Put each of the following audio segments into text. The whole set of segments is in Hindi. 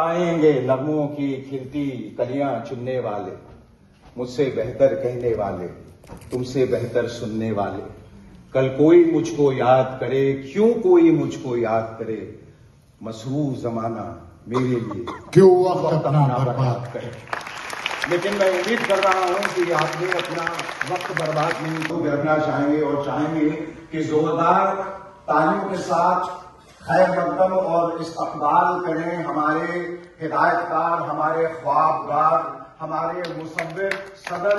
आएंगे नगमों की खिलती कलियां चुनने वाले, मुझसे बेहतर कहने वाले, तुमसे बेहतर सुनने वाले। कल कोई मुझको याद करे, क्यों कोई मुझको याद करे, मसरूर जमाना मेरे लिए क्यों वक्त अपना बर्बाद करे। लेकिन मैं उम्मीद कर रहा हूं कि आप भी अपना वक्त बर्बाद नहीं करना चाहेंगे और चाहेंगे कि जोरदार तालियों के साथ खैर मकदम और इस्तकबाल करें हमारे हिदायतकार, हमारे ख्वाबगार, हमारे मुसव्विर सदर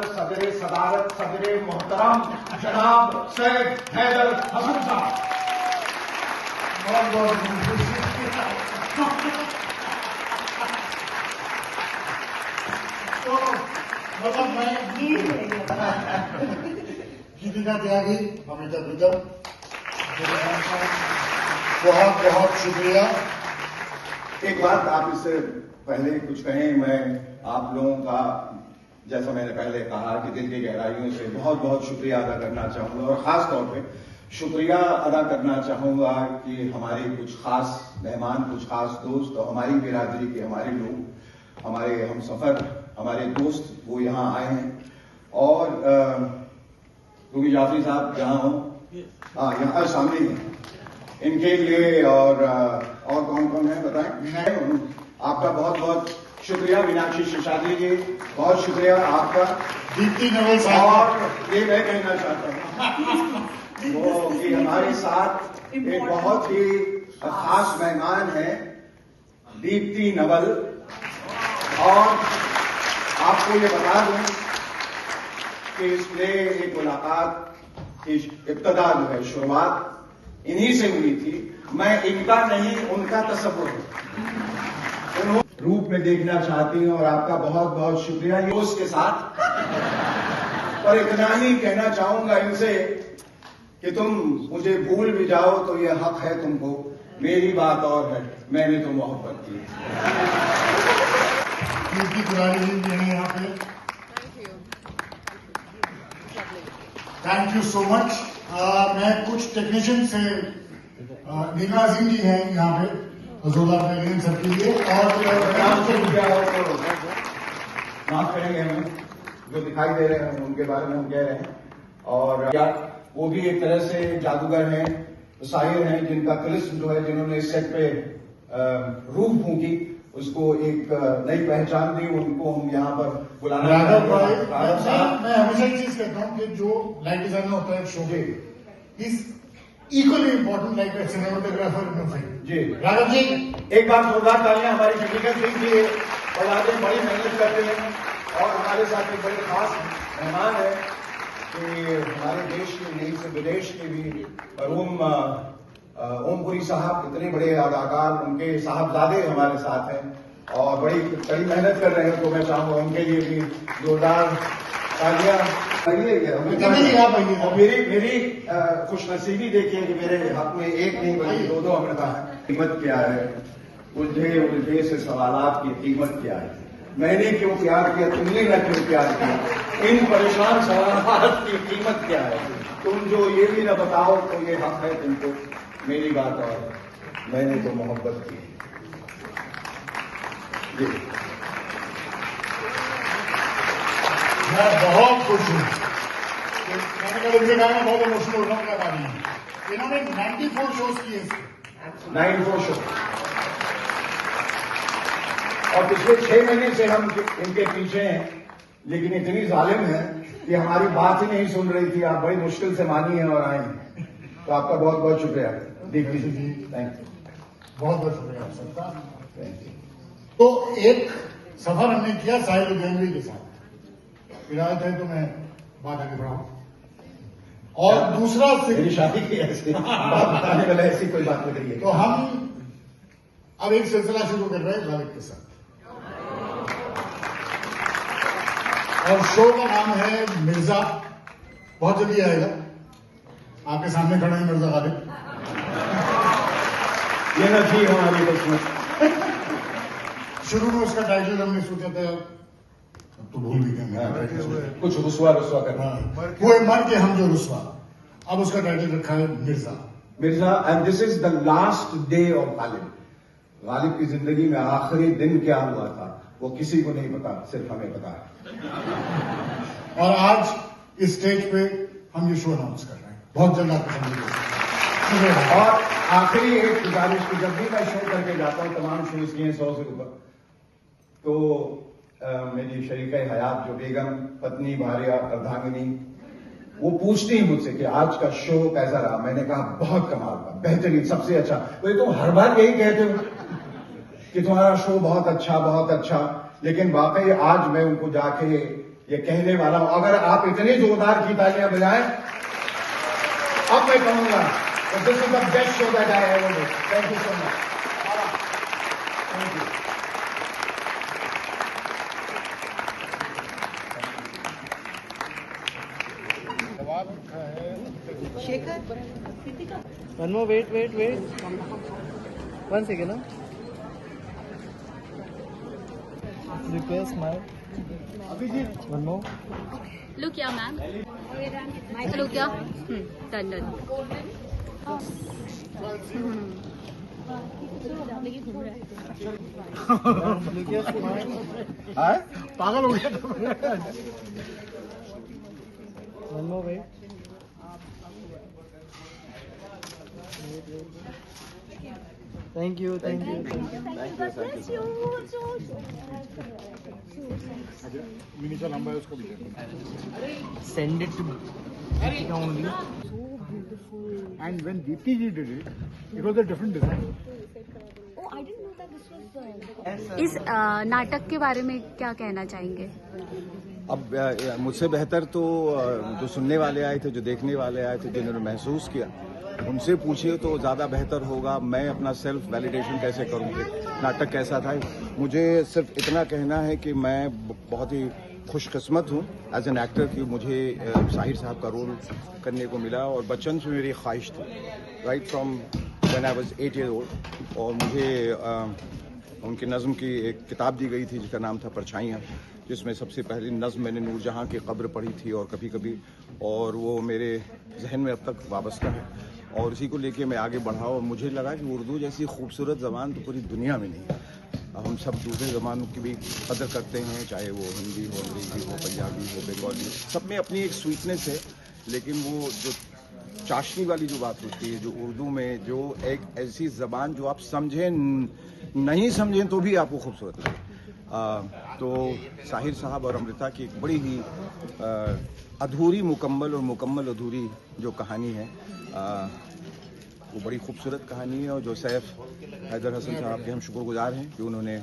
सदारत सदर मोहतरम जनाब सैयद हैदर हसन साहब। बहुत बहुत तो मतलब मैं गीतिका त्यागी अमिताभ प्रीतम, बहुत बहुत शुक्रिया। एक बात आप इससे पहले कुछ कहें, मैं आप लोगों का जैसा मैंने पहले कहा कि दिल की गहराइयों से बहुत बहुत शुक्रिया अदा करना चाहूंगा और खास तौर पे शुक्रिया अदा करना चाहूंगा कि हमारे कुछ खास मेहमान, कुछ खास दोस्त और हमारी बिरादरी के हमारे लोग, हमारे हम सफर, हमारे दोस्त वो यहाँ आए हैं। और क्योंकि जाफरी साहब जहाँ हो, यहाँ सामने ही हैं, इनके लिए और कौन कौन है बताएं। आपका बहुत बहुत शुक्रिया मीनाक्षी शेषाद्री जी, बहुत शुक्रिया आपका। दीप्ति नवल साहब, और ये मैं कहना चाहता हूँ वो कि हमारे साथ एक बहुत ही खास मेहमान है दीप्ति नवल। और आपको ये बता दूं कि इसमें एक मुलाकात की इब्तदा जो है, शुरुआत इन्हीं से हुई थी। मैं इनका नहीं उनका तसव्वुर उन्होंने रूप में देखना चाहती हूं और आपका बहुत बहुत शुक्रिया ये उसके साथ। और इतना ही कहना चाहूंगा इनसे कि तुम मुझे भूल भी जाओ तो ये हक है तुमको, मेरी बात और है, मैंने तो मोहब्बत की। कीर्ति पुरानी जी भी हैं यहाँ पे, थैंक यू सो मच। मैं कुछ टेक्नीशियन से नीमा सिंह जी हैं यहाँ पे जोरदार ट्रेनिंग सबके लिए। और माफ करेंगे हमें जो दिखाई दे रहे हैं उनके बारे में हम कह रहे हैं। और यार वो भी एक तरह से जादूगर हैं, शायर हैं, जिनका तिलिस्म जो है, जिन्होंने इस सेट पे रूह फूंकी, उसको एक नई पहचान दी, उनको हम यहाँ पर बुलाना राघव साहब। मैं हमेशा एक चीज कहता हूँ कि जो लाइट डिजाइनर होता है शो के, is equally important like a cinematographer in film. जी राघव जी, एक बार जोरदार तालियां हमारी टेक्निकल टीम के लिए। और आगे बड़ी मेहनत करते हैं और हमारे साथ एक बड़े खास मेहमान है कि हमारे देश के नहीं से विदेश के भी ओमपुरी साहब, इतने बड़े अदाकार, उनके साहबजादे हमारे साथ हैं और बड़ी कड़ी मेहनत कर रहे हैं। तो मैं चाहूंगा उनके लिए भी जोरदार तालियां। और मेरी खुशनसीबी देखिए कि मेरे हक में एक नहीं बल्कि दो अमृता है। कीमत क्या है, उलझे से सवालात की कीमत क्या है, मैंने क्यों प्यार किया, तुमने न क्यों प्यार किया, इन परेशान सवालात की कीमत क्या है, तुम जो ये भी न बताओ तो ये हक है तुमको, मेरी बात और मैंने तो मोहब्बत की। जी मैं बहुत खुश हूँ। मैंने कल इनसे कहा मैं बहुत इमोशनल हो रहा हूँ, क्या बात नहीं। इन्होंने 94 शोज किए, 94 शो, और पिछले 6 महीने से हम इनके पीछे हैं, लेकिन इतनी जालिम है कि हमारी बात ही नहीं सुन रही थी। आप बड़ी मुश्किल से मानी है और आई हैं, तो आपका बहुत बहुत शुक्रिया दीप्ति जी, थैंक यू, बहुत बहुत शुक्रिया आप सबका। Thank you. तो एक सफर हमने किया साहिल लुधियानवी के साथ, इरादा है तो मैं बात आगे बढ़ाऊं। और दूसरा मेरी शादी की ऐसी बात बताने वाला ऐसी कोई बात नहीं है। तो हम अब एक सिलसिला शुरू कर रहे हैं गालिब के साथ, और शो का नाम है मिर्जा। बहुत जल्दी आएगा, आपके सामने खड़े हैं मिर्जा गालिब। ये न थी हमारी किस्मत। शुरू में उसका टाइटल हमने सोचा था, अब तो भूल भी गए, कुछ रुसवा करना, हुए मर के हम जो रुसवा। अब उसका टाइटल रखा है Mirza. Mirza, and this is the last day of Ghalib. Ghalib की जिंदगी में आखिरी दिन क्या हुआ था वो किसी को नहीं पता, सिर्फ हमें पता है। और आज इस स्टेज पे हम ये शो अनाउंस कर रहे हैं। बहुत जल्द आपको समझेंगे। और आखिरी एक गुजारिश की, जब भी मैं शो करके जाता हूँ, तमाम शोज किए 100 से ऊपर, तो मेरी शरीक हयात जो बेगम, पत्नी, भार्या, अर्धांगिनी, वो पूछती है मुझसे कि आज का शो कैसा रहा। मैंने कहा बहुत कमाल का, बेहतरीन, सबसे अच्छा। तो तुम हर बार यही कहते हो कि तुम्हारा शो बहुत अच्छा, बहुत अच्छा, लेकिन वाकई आज मैं उनको जाके ये कहने वाला हूं, अगर आप इतनी जोरदार की तालियां बजाएं, अब मैं कहूंगा this is the best show that I ever did. Thank you so much. Thank you. Shekhar, One more, wait. 1 second, huh? Request smile. One more. Look here, ma'am. Look here. Done. Look here, smile. पागल हो गया। One more, wait. Thank you. मिनीचा लंबा है, उसको भी देखो। Send it to Deepika only. And when Deepti ji did it, it was a different design. इस नाटक के बारे में क्या कहना चाहेंगे? अब मुझसे बेहतर तो जो सुनने वाले आए थे, जो देखने वाले आए थे, जिन्होंने महसूस किया, उनसे पूछिए तो ज़्यादा बेहतर होगा। मैं अपना सेल्फ वैलिडेशन कैसे करूँगी, नाटक कैसा था। मुझे सिर्फ इतना कहना है कि मैं बहुत ही खुशकिस्मत हूँ एज एन एक्टर कि मुझे साहिर साहब का रोल करने को मिला, और बचपन से मेरी ख्वाहिश थी, right from when I was 8 years old। और मुझे उनकी नज़्म की एक किताब दी गई थी जिसका नाम था परछाइयाँ, जिसमें सबसे पहली नज़्म मैंने नूरजहाँ की कब्र पढ़ी थी, और कभी कभी, और वो मेरे जहन में अब तक वाबस्ता है, और इसी को लेके मैं आगे बढ़ा। और मुझे लगा कि उर्दू जैसी खूबसूरत ज़बान तो पूरी दुनिया में नहीं है। हम सब दूसरे ज़बानों की भी कदर करते हैं, चाहे वो हिंदी हो, अंग्रेज़ी हो, पंजाबी हो, बंगाली, सब में अपनी एक स्वीटनेस है, लेकिन वो जो चाशनी वाली जो बात होती है, जो उर्दू में, जो एक ऐसी ज़बान जो आप समझें नहीं समझें तो भी आपको खूबसूरत लगे। तो साहिर साहब और अमृता की एक बड़ी ही अधूरी मुकम्मल और मुकम्मल अधूरी जो कहानी है, वो बड़ी खूबसूरत कहानी है, और जो सैफ हैदर हसन साहब के हम शुक्रगुजार हैं कि उन्होंने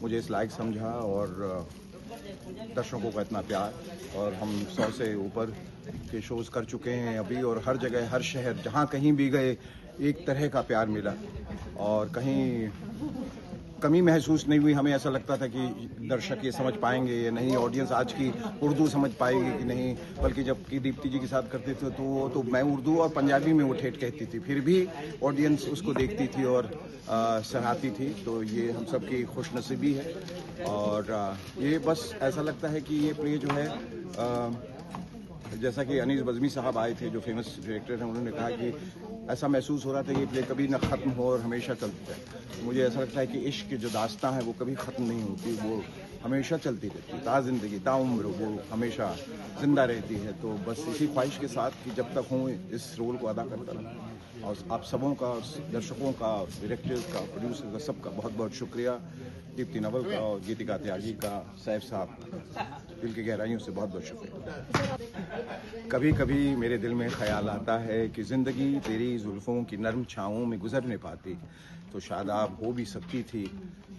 मुझे इस लायक समझा, और दर्शकों का इतना प्यार, और हम 100 से ऊपर के शोज़ कर चुके हैं अभी, और हर जगह, हर शहर, जहाँ कहीं भी गए एक तरह का प्यार मिला, और कहीं कमी महसूस नहीं हुई। हमें ऐसा लगता था कि दर्शक ये समझ पाएंगे या नहीं, ऑडियंस आज की उर्दू समझ पाएगी कि नहीं, बल्कि जबकि दीप्ति जी के साथ करते थे तो मैं उर्दू और पंजाबी में वो ठेठ कहती थी, फिर भी ऑडियंस उसको देखती थी और सराहती थी। तो ये हम सब की खुशनसीबी है, और ये बस ऐसा लगता है कि ये प्ले जो है, जैसा कि अनीस बज़मी साहब आए थे, जो फेमस डायरेक्टर हैं, उन्होंने कहा कि ऐसा महसूस हो रहा था ये प्ले कभी ना ख़त्म हो और हमेशा चलता है। मुझे ऐसा लगता है कि इश्क की जो दास्तां है वो कभी ख़त्म नहीं होती, वो हमेशा चलती रहती है, ता-ज़िंदगी, ता-उम्र वो हमेशा ज़िंदा रहती है। तो बस इसी ख्वाहिश के साथ कि जब तक हूँ इस रोल को अदा करता रहूँ। और आप सबों का, दर्शकों का, डायरेक्टर्स का, प्रोड्यूसर का, सबका बहुत बहुत शुक्रिया। दीप्ति नवल का और गीतिका त्यागी का, सैफ साहब, दिल की गहराइयों से बहुत बहुत शुक्रिया। कभी कभी मेरे दिल में ख्याल आता है कि ज़िंदगी तेरी जुल्फ़ों की नरम छाँवों में गुजर नहीं पाती तो शादाब हो भी सकती थी।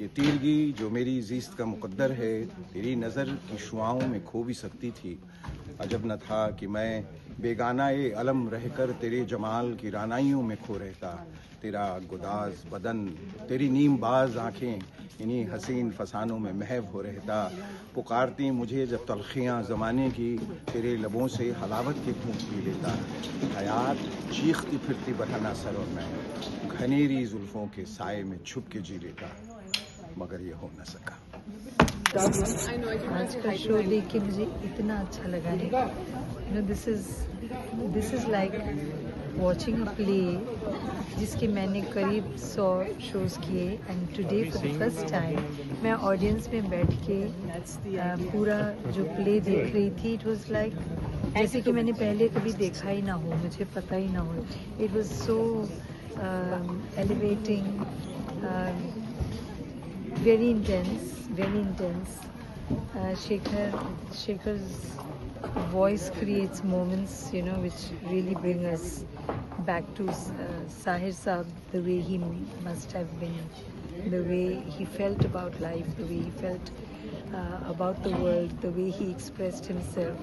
ये तीरगी जो मेरी ज़ीस्त का मुक़द्दर है तेरी नज़र की शुआओं में खो भी सकती थी। अजब न था कि मैं बेगाना-ए अलम रहकर तेरे जमाल की रानाइयों में खो रहता। तेरा गुदाज बदन, तेरी नीमबाज आँखें इन्हीं हसीन फसानों में महव हो रहता। पुकारती मुझे जब तलखियाँ ज़माने की, तेरे लबों से हलावत के घूंट पी लेता। हयात चीखती फिरती बरहना सर और मैं घनेरी जुल्फ़ों के साए में छुप के जी लेता, मगर ये हो न सका। आज का शो देख के मुझे इतना अच्छा लगा है। This is like watching a play जिसके मैंने करीब 100 शोज़ किए and today for the first time मैं ऑडियंस में बैठ के पूरा जो प्ले देख रही थी. इट वाज लाइक जैसे कि मैंने पहले कभी देखा ही ना हो, मुझे पता ही ना हो. It was so elevating, very intense. Shekhar's voice creates moments, which really bring us back to Sahir Saab, the way he must have been, the way he felt about life, the way he felt about the world, the way he expressed himself.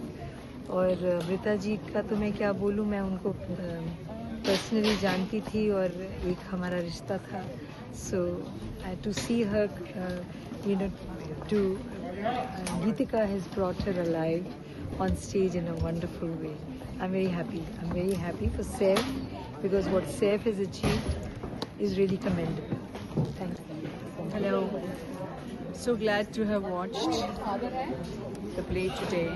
और अमृता जी का तो मैं क्या बोलूँ, मैं उनको पर्सनली जानती थी और एक हमारा रिश्ता था. So to see her, Geetika has brought her alive on stage in a wonderful way. I'm very happy. I'm very happy for Saif because what Saif has achieved is really commendable. Thank you. Hello. So glad to have watched the play today.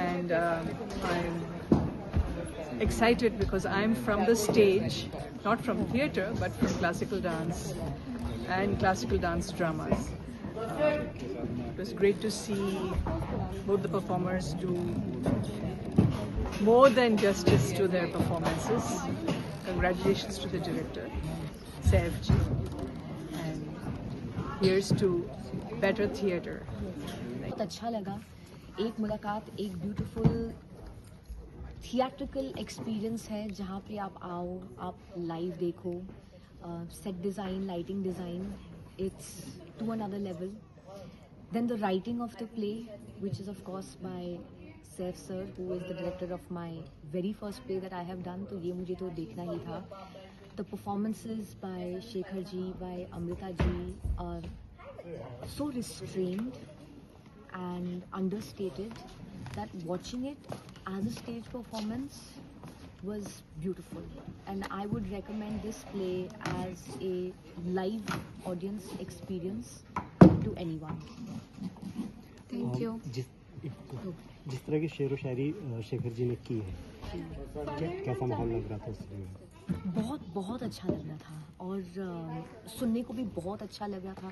And I'm excited because I'm from the stage, not from theatre, but from classical dance and classical dance dramas. It was great to see both the performers do more than justice to their performances. Congratulations to the director, Saif ji, and here's to better theatre. बहुत अच्छा लगा. एक मुलाकात एक ब्यूटीफुल थिएट्रिकल एक्सपीरियंस है जहाँ पे आप आओ, आप लाइव देखो. Set design, lighting design, it's to another level. Then the writing of the play which is of course by Saif sir who is the director of my very first play that I have done. तो ये मुझे तो देखना ही था. The performances by Shekhar ji, by Amrita ji are so restrained and understated that watching it as a stage performance was beautiful, and I would recommend this play as a live audience experience to anyone. Thank you. जिस तरह की शेर व शायरी शेखर जी ने की है, कैसा माहौल लग रहा था उसमें? बहुत अच्छा लग रहा था और सुनने को भी बहुत अच्छा लग रहा था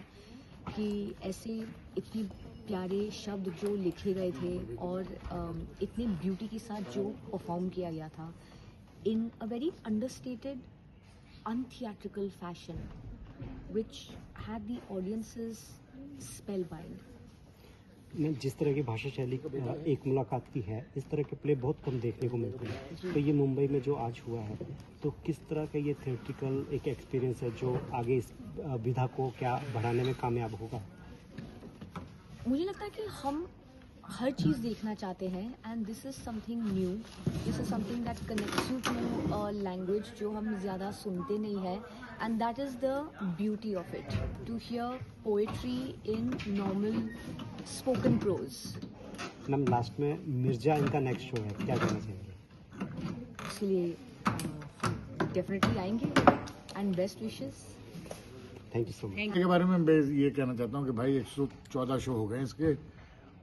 कि ऐसे इतने प्यारे शब्द जो लिखे गए थे और इतने ब्यूटी के साथ जो परफॉर्म किया गया था in a very understated untheatrical fashion which had the audiences spellbind. जिस तरह की भाषा शैली एक मुलाकात की है, इस तरह के प्ले बहुत कम देखने को मिलते हैं. तो ये मुंबई में जो आज हुआ है, तो किस तरह का ये थिएट्रिकल एक एक्सपीरियंस है जो आगे इस विधा को क्या बढ़ाने में कामयाब होगा? मुझे लगता है कि हम हर चीज़ देखना चाहते हैं and this is something new. This is something that connects you to a language जो हम ज़्यादा सुनते नहीं हैं, and that is the beauty of it, to hear poetry in normal spoken prose. Ma'am, last में मिर्जा इनका नेक्स्ट शो है, क्या कहना चाहिए? इसलिए हम डेफिनेटली आएंगे and best wishes. Thank you so much. के बारे में मैं ये कहना चाहता हूँ कि भाई 114 शो हो गए इसके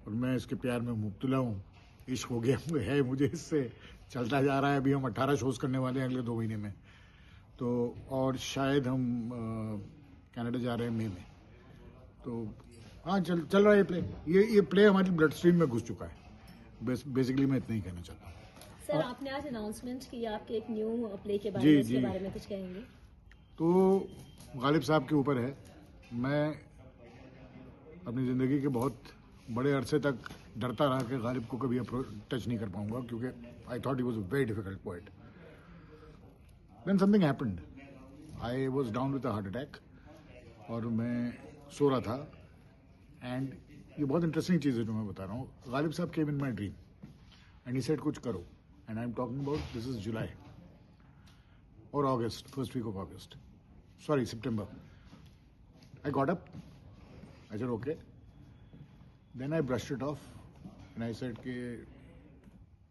और मैं इसके प्यार में मुब्तला हूँ. इश्क हो गया है मुझे इससे, चलता जा रहा है. अभी हम 18 शोज करने वाले हैं अगले 2 महीने में. तो और शायद हम कनाडा जा रहे हैं मई में. तो हाँ, चल रहा है ये प्ले. ये प्ले हमारी ब्लड स्ट्रीम में घुस चुका है. बेसिकली मैं इतना ही कहना चाहता हूँ. सर, आपने आज अनाउंसमेंट किया आपके एक न्यू प्ले के बारे में, इसके बारे में कुछ कहेंगे? तो गालिब साहब के ऊपर है. मैं अपनी ज़िंदगी के बहुत बड़े अरसे तक डरता रहा कि गालिब को कभी टच नहीं कर पाऊंगा, क्योंकि I thought he was a very difficult poet. Then something happened. I was down with a heart attack और मैं सो रहा था. एंड ये बहुत इंटरेस्टिंग चीज़ है जो मैं बता रहा हूँ. गालिब साहब came in my dream and he said कुछ करो, and I am talking about this is July और August, first week of August. Sorry, September. I got up. I said, okay. Then I brushed it off. And I said कि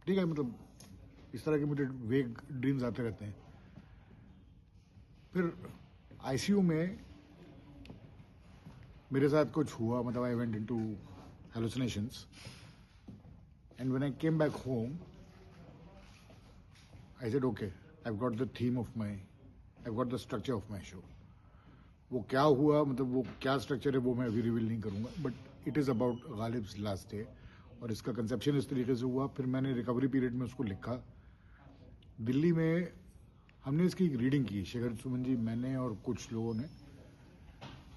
ठीक है, मतलब इस तरह के मुझे वेग ड्रीम्स आते रहते हैं. फिर आईसीयू में मेरे साथ कुछ हुआ, मतलब I went into hallucinations. And when I came back home, I said okay, I got the theme of my, I got the structure of my show. वो क्या हुआ, मतलब वो क्या स्ट्रक्चर है वो मैं अभी रिवील नहीं करूँगा, but it is about Ghalib's last day. और इसका कंसेप्शन इस तरीके से हुआ. फिर मैंने रिकवरी पीरियड में उसको लिखा. दिल्ली में हमने इसकी एक रीडिंग की, शेखर सुमन जी, मैंने और कुछ लोगों ने,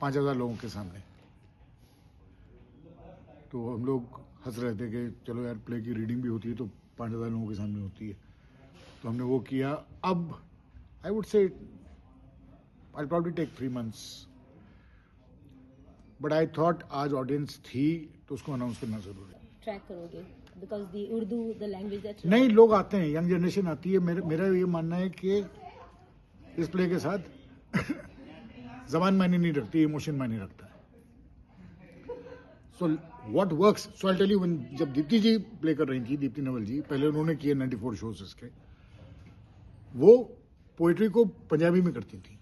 5,000 लोगों के सामने. तो हम लोग हंस रहे थे कि चलो यार, प्ले की रीडिंग भी होती है तो 5,000 लोगों के सामने होती है. तो हमने वो किया. अब I would say I'll probably take 3 months. But I thought आज ऑडियंस थी तो उसको अनाउंस करना जरूरी है. ट्रैक करोगे because the Urdu the language that नहीं, लोग आते हैं, यंग जनरेशन आती है. मेरा ये मानना है कि इस प्ले के साथ जबान मायने नहीं रखती, इमोशन मायने रखता है. So what works, so I tell you, जब दीप्ति जी प्ले कर रही थी, दीप्ति नवल जी, पहले उन्होंने किए 94 शोज इसके, वो पोइट्री को पंजाबी में करती थी.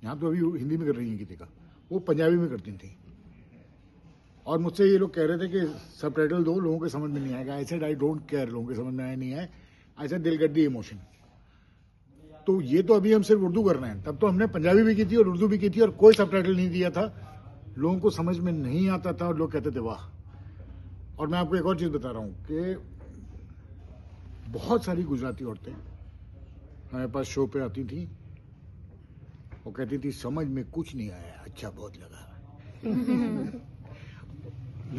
यहाँ तो अभी हिंदी में कर रही हैं गीतिका, वो पंजाबी में करती थी. और मुझसे ये लोग कह रहे थे कि सबटाइटल दो, लोगों के समझ में नहीं आएगा. I said I don't care, लोगों के समझ में आया नहीं आए. आई सेड दिल गेट द इमोशन. तो ये तो अभी हम सिर्फ उर्दू कर रहे हैं, तब तो हमने पंजाबी भी की थी और उर्दू भी की थी और कोई सबटाइटल नहीं दिया था. लोगों को समझ में नहीं आता था और लोग कहते थे वाह. और मैं आपको एक और चीज बता रहा हूँ कि बहुत सारी गुजराती औरतें हमारे पास शो पे आती थी, वो कहती थी समझ में कुछ नहीं आया, अच्छा बहुत लगा.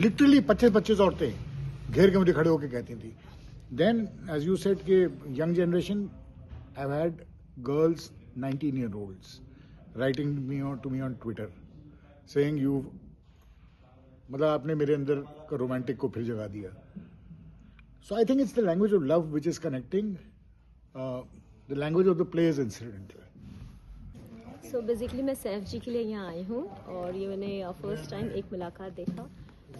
लिटरली 25 औरतें घेर के मुझे खड़े होकर कहती थी. देन एज यू सेड कि young generation, I have had girls 19-year-olds writing to me on Twitter saying you, मतलब आपने मेरे अंदर का रोमांटिक को फिर जगा दिया. So I think it's the language of love which is connecting. The language of the play is incidental. So basically मैं सैफ जी के लिए यहाँ आई हूँ और ये मैंने फर्स्ट टाइम एक मुलाकात देखा.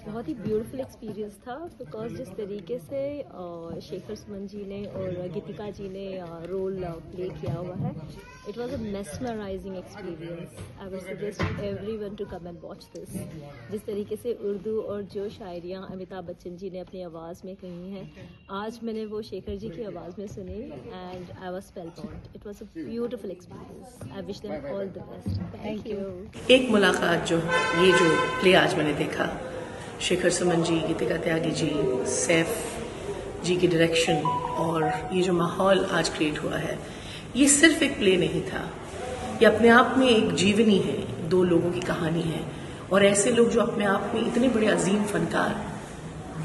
बहुत ही ब्यूटीफुल एक्सपीरियंस था बिकॉज जिस तरीके से शेखर सुमन जी ने और गीतिका जी ने रोल प्ले किया हुआ है, it was a mesmerising experience. I would suggest everyone to come and watch this. जिस तरीके से उर्दू और जो शायरियाँ अमिताभ बच्चन जी ने अपनी आवाज़ में कही हैं, आज मैंने वो शेखर जी की आवाज़ में सुनी and I was spellbound. It was a beautiful experience. I wish them all the best. Thank you. एक मुलाकात जो ये जो प्ले आज मैंने देखा, शेखर सुमन जी, गीतिका त्यागी जी, सैफ जी की डायरेक्शन और ये जो माहौल आज क्रिएट हुआ है, ये सिर्फ एक प्ले नहीं था, ये अपने आप में एक जीवनी है. 2 लोगों की कहानी है और ऐसे लोग जो अपने आप में इतने बड़े अजीम फनकार,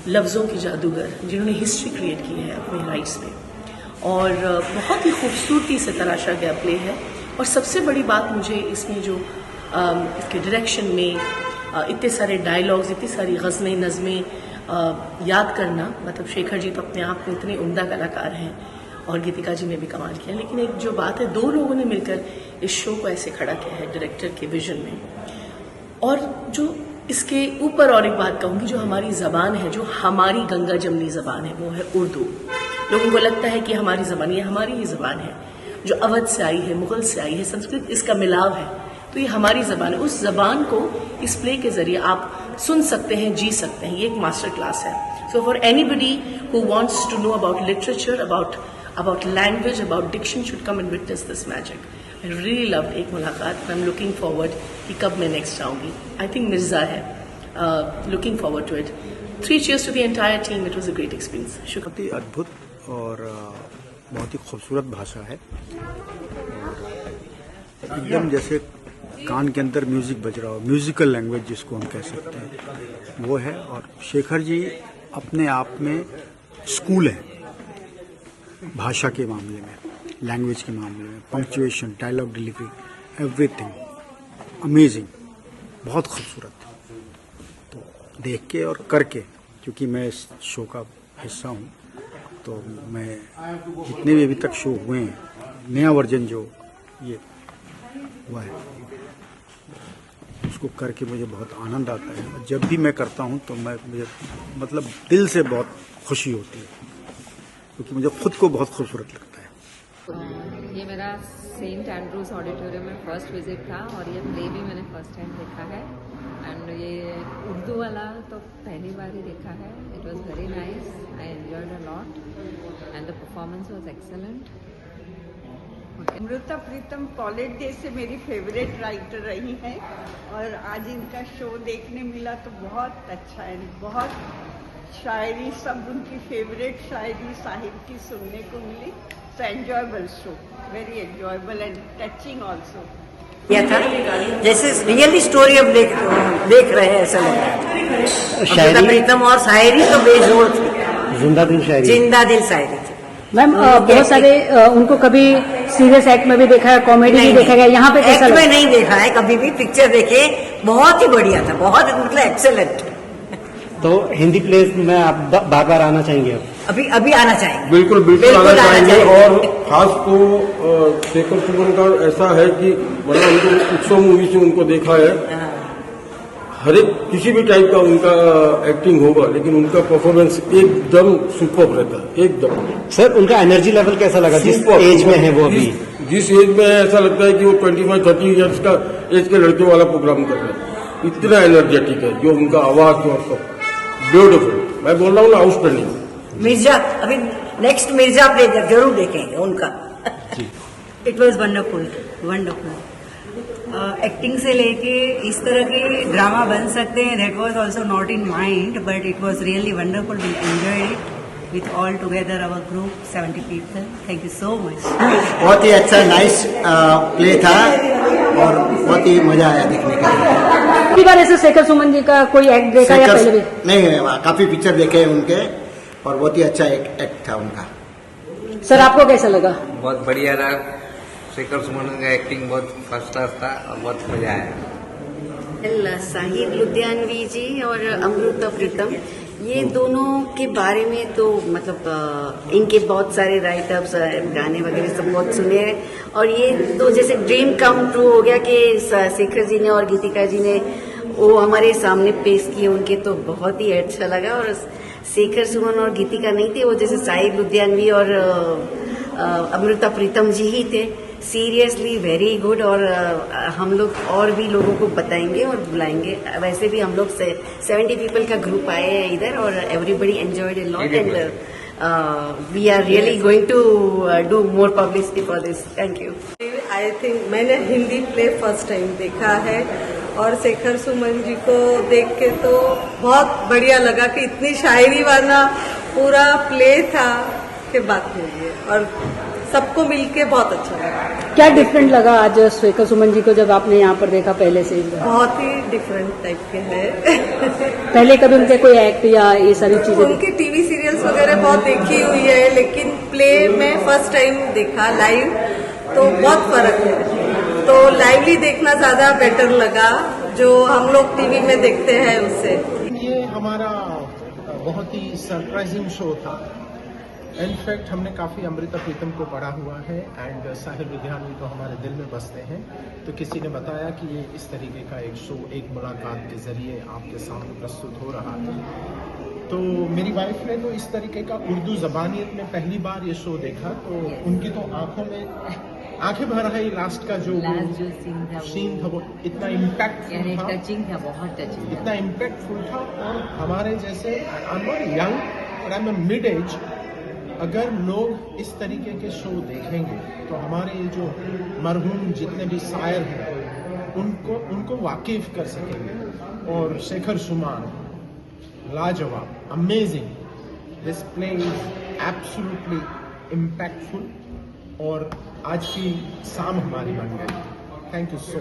लफ्ज़ों के जादूगर, जिन्होंने हिस्ट्री क्रिएट की है अपने राइट्स में. और बहुत ही खूबसूरती से तराशा गया प्ले है. और सबसे बड़ी बात मुझे इसमें जो इसके डायरेक्शन में इतने सारे डायलॉग्स, इतनी सारी गज़लें, नज़में याद करना, मतलब शेखर जी तो अपने आप में इतने उम्दा कलाकार हैं और गीतिका जी ने भी कमाल किया. लेकिन एक जो बात है, 2 लोगों ने मिलकर इस शो को ऐसे खड़ा किया है डायरेक्टर के विजन में. और जो इसके ऊपर और एक बात कहूँगी, जो हमारी ज़बान है, जो हमारी गंगा जमनी ज़बान है, वो है उर्दू. लोगों को लगता है कि हमारी ज़बान, ये हमारी ही ज़बान है, जो अवध से आई है, मुगल से आई है, संस्कृत इसका मिलाव है, तो ये हमारी ज़बान है. उस ज़बान को इस प्ले के जरिए आप सुन सकते हैं, जी सकते हैं. ये एक मास्टर क्लास है. So for anybody who wants to know about literature, about language, about diction, should come and witness this magic. I really loved Ek Mulaqat. I am looking forward कि कब मैं नेक्स्ट आऊँगी. आई थिंक मिर्जा है. Looking forward to it. 3 cheers to the entire team. It was a great experience. शुक्रिया. बहुत ही अद्भुत और बहुत ही खूबसूरत भाषा है. एकदम जैसे कान के अंदर म्यूजिक बज रहा हो, म्यूजिकल लैंग्वेज जिसको हम कह सकते हैं, वो है. और शेखर जी अपने आप में स्कूल है भाषा के मामले में, लैंग्वेज के मामले में. Punctuation, dialogue delivery, everything amazing, बहुत खूबसूरत. तो देख के और करके, क्योंकि मैं इस शो का हिस्सा हूँ, तो मैं जितने भी अभी तक शो हुए हैं, नया वर्जन जो ये हुआ है, उसको करके मुझे बहुत आनंद आता है. और जब भी मैं करता हूँ तो मुझे मतलब दिल से बहुत खुशी होती है, क्योंकि मुझे खुद को बहुत खूबसूरत लगता है. ये मेरा सेंट एंड्रूज ऑडिटोरियम में फर्स्ट विजिट था और ये प्ले भी मैंने फर्स्ट टाइम देखा है. एंड ये उर्दू वाला तो पहली बार ही देखा है. It was very nice. I enjoyed a lot, and the performance was excellent. Amrita Pritam college days से मेरी फेवरेट राइटर रही हैं और आज इनका शो देखने मिला तो बहुत अच्छा है. बहुत शायरी, सब उनकी फेवरेट शायरी साहिर की सुनने को मिली. So enjoyable show, very enjoyable and touching also. किया था जैसे रियली स्टोरी अब देख रहे हैं ऐसा लग रहा है. शायरी प्रीतम और शायरी तो बेजोड़ थी. जिंदा दिल शायरी, जिंदा दिल शायरी थी. मैम बहुत सारे उनको कभी सीरियस एक्ट में भी देखा है, कॉमेडी भी देखा गया, यहाँ पे कैसा एक्ट में नहीं देखा है कभी भी. पिक्चर देखे, बहुत ही बढ़िया था, बहुत मतलब एक्सेलेंट. तो हिंदी प्लेस में आप बार बार आना चाहेंगे? अभी आना चाहेंगे. बिल्कुल आना चाहेंगे. और खास तो शेखर सुमन का ऐसा है कि बड़ा उनको उत्सव मूवी से उनको देखा है. हर एक किसी भी टाइप का उनका एक्टिंग होगा, लेकिन उनका परफॉर्मेंस एकदम सुपर रहता है, एकदम. सर उनका एनर्जी लेवल कैसा लगा जिस एज में है वो अभी? जिस एज में है ऐसा लगता है कि वो 25-30 ईयर्स का एज के लड़के वाला प्रोग्राम कर रहे हैं. इतना एनर्जेटिक है जो उनका आवाज और सब ब्यूटीफुल. मैं बोल रहा हूँ ना, आउटस्टैंडिंग. मिर्जा, अभी नेक्स्ट मिर्जा प्ले जरूर देखेंगे उनका. It was wonderful, wonderful. Acting से लेके इस तरह के ड्रामा बन सकते हैं, that was also not in mind, but it was really wonderful. We enjoyed it with all together our group 70 people. Thank you so much. बहुत ही अच्छा नाइस प्ले था और बहुत ही मजा आया देखने का. पहली बार ऐसे शेखर सुमन जी का कोई एक्ट देखा या पहले भी? नहीं, काफी पिक्चर देखे हैं उनके और बहुत ही अच्छा एक्ट था उनका. सर आपको कैसा लगा? बहुत बढ़िया रहा. शेखर सुमन का एक्टिंग बहुत फर्स्ट क्लास था और बहुत मजा आया. साहिर लुधियानवी जी और अमृता प्रीतम, ये दोनों के बारे में तो मतलब इनके बहुत सारे राइटअप्स, गाने वगैरह सब बहुत सुने हैं. और ये तो जैसे ड्रीम कम ट्रू हो गया कि शेखर जी ने और गीतिका जी ने वो हमारे सामने पेश किए. उनके तो बहुत ही अच्छा लगा. और शेखर सुमन और गीतिका नहीं थे, वो जैसे साहिर लुधियानवी और अमृता प्रीतम जी ही थे. Seriously very good. और हम लोग और भी लोगों को बताएंगे और बुलाएंगे. वैसे भी हम लोग 70 पीपल का ग्रुप आए हैं इधर और everybody enjoyed a lot and we are really going to do more publicity for this. Thank you. I think मैंने हिंदी प्ले फर्स्ट टाइम देखा है और शेखर सुमन जी को देख के तो बहुत बढ़िया लगा कि इतनी शायरी वाला पूरा प्ले था कि बात नहीं है. और सबको मिलके बहुत अच्छा लगा. क्या डिफरेंट लगा आज शेखर सुमन जी को जब आपने यहाँ पर देखा पहले से? बहुत ही डिफरेंट टाइप के हैं. पहले कभी उनके कोई एक्ट या ये सारी चीजें? उनकी टीवी सीरियल्स वगैरह बहुत देखी हुई है, लेकिन प्ले में फर्स्ट टाइम देखा लाइव तो बहुत फर्क है. तो लाइवली देखना ज्यादा बेटर लगा जो हम लोग टीवी में देखते हैं उससे. ये हमारा बहुत ही सरप्राइजिंग शो था. इनफैक्ट हमने काफ़ी अमृता प्रीतम को पढ़ा हुआ है एंड साहिर लुधियानवी तो हमारे दिल में बसते हैं. तो किसी ने बताया कि ये इस तरीके का एक शो एक मुलाकात के जरिए आपके सामने प्रस्तुत हो रहा है. तो मेरी वाइफ ने तो इस तरीके का उर्दू जबानियत में पहली बार ये शो देखा तो उनकी तो आंखों में आंखें भर आई. लास्ट का जो सीन था वो इतना इम्पैक्टफुल था, टचिंग था, बहुत टचिंग, इतना इम्पैक्टफुल था. और हमारे जैसे I am not young but I am mid age, अगर लोग इस तरीके के शो देखेंगे तो हमारे जो मरहूम जितने भी शायर हैं उनको वाकिफ कर सकेंगे. और शेखर सुमन लाजवाब, amazing. This play is absolutely impactful और आज की शाम हमारी बन गई. Thank you so